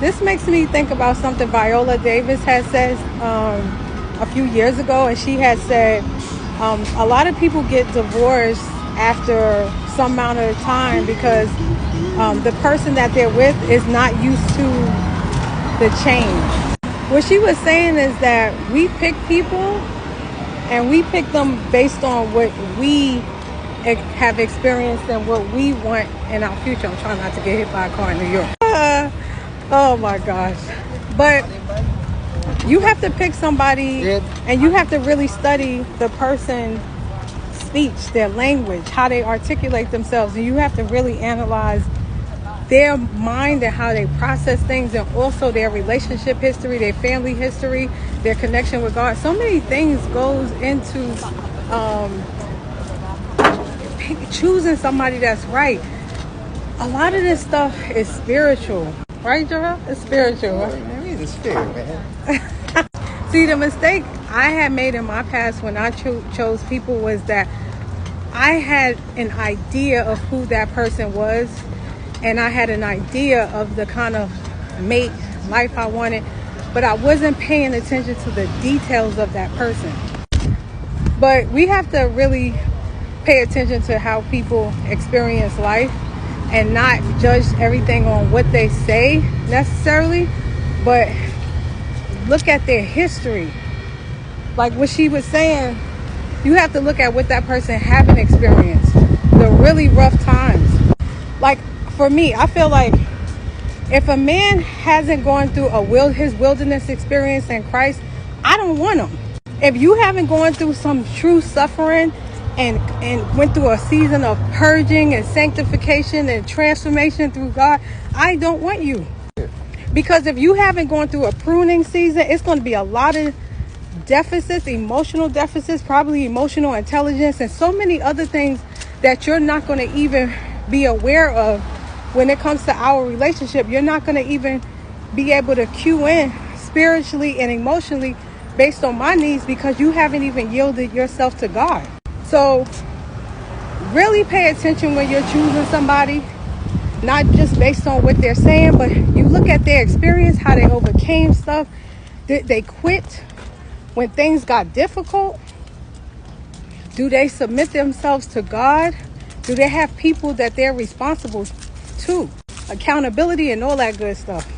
This makes me think about something Viola Davis had said a few years ago, and she had said a lot of people get divorced after some amount of time because the person that they're with is not used to the change. What she was saying is that we pick people and we pick them based on what we have experienced and what we want in our future. I'm trying not to get hit by a car in New York. Oh my gosh. But you have to pick somebody and you have to really study the person's speech, their language, how they articulate themselves. And you have to really analyze their mind and how they process things, and also their relationship history, their family history, their connection with God. So many things goes into choosing somebody that's right. A lot of this stuff is spiritual, right, Joel? It's spiritual. Right? It's spirit, man. See, the mistake I had made in my past when I chose people was that I had an idea of who that person was, and I had an idea of the kind of mate life I wanted, but I wasn't paying attention to the details of that person. But we have to really pay attention to how people experience life and not judge everything on what they say necessarily, but look at their history. Like what she was saying, you have to look at what that person haven't experienced, the really rough times. Like for me, I feel like if a man hasn't gone through his wilderness experience in Christ, I don't want him. If you haven't gone through some true suffering and went through a season of purging and sanctification and transformation through God, I don't want you. Because if you haven't gone through a pruning season, it's going to be a lot of deficits, emotional deficits, probably emotional intelligence, and so many other things that you're not going to even be aware of when it comes to our relationship. You're not going to even be able to cue in spiritually and emotionally based on my needs because you haven't even yielded yourself to God. So really pay attention when you're choosing somebody, not just based on what they're saying, but you look at their experience, how they overcame stuff. Did they quit when things got difficult? Do they submit themselves to God? Do they have people that they're responsible to? Accountability and all that good stuff.